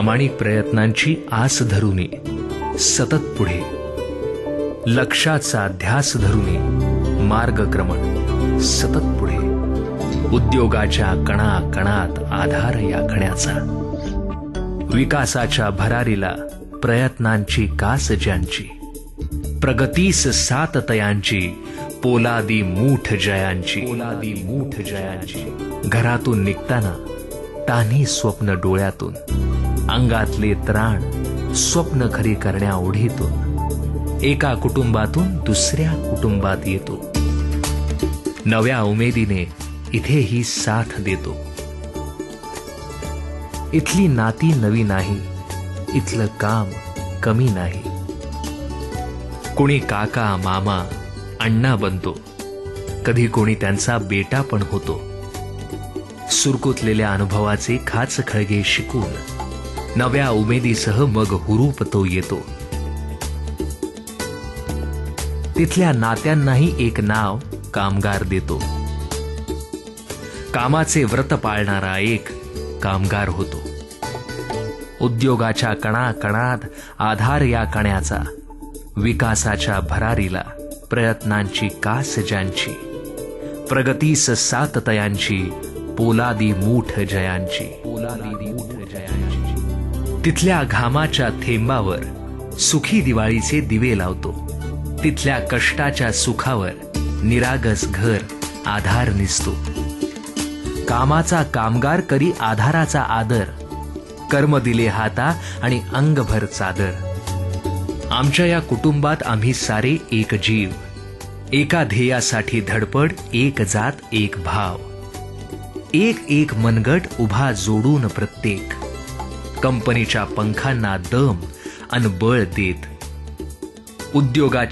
प्रामाणिक प्रयत्नांची आस धरूनी सतत पुढे, लक्षाचा ध्यास धरूनी मार्गक्रमण सतत पुढे, उद्योगाच्या कणाकणात आधार या कण्याचा, विकासाच्या भरारीला प्रयत्नांची कास ज्यांची, प्रगतीस सात तयांची, पोलादी मूठ जयांची, पोलादी मूठ जयांची. घरातून निघताना तान्ही स्वप्न डोळ्यातून, अंगातले त्राण स्वप्न खरी करण्या ओढीतून, एका कुटुंबातून दुसऱ्या कुटुंबात येतो, नव्या उमेदीने इथेही साथ देतो. इथली नाती नवी नाही, इथलं काम कमी नाही. कोणी काका मामा अण्णा बनतो, कधी कोणी त्यांचा बेटा पण होतो. सुरकुतलेल्या अनुभवाचे खाच खळगे शिकून नव्या उमेदीसह मग हुरूप तो येतो. तिथल्या नात्यांनाही एक नाव कामगार देतो. कामाचे व्रत पाळणारा एक कामगार होतो. उद्योगाच्या कणाकणात आधार या कण्याचा, विकासाच्या भरारीला प्रयत्नांची कास ज्यांची, प्रगतीस सात तयांची, पोलादी मूठ जयांची, पोलादी मूठ जयांची. तिथल्या घामाच्या थेंबावर सुखी दिवाळीचे दिवे लावतो. तिथल्या कष्टाच्या सुखावर निरागस घर आधार निसतो. कामाचा कामगार करी आधाराचा आदर, कर्म दिले हाता आणि अंगभर चादर. आमच्या या कुटुंबात आम्ही सारे एक जीव, एका ध्येयासाठी धडपड, एक जात एक भाव, एक एक मनगट उभा जोडून प्रत्येक, कंपनीच्या पंखांना दम अन बळ देत, उद्योगाच्या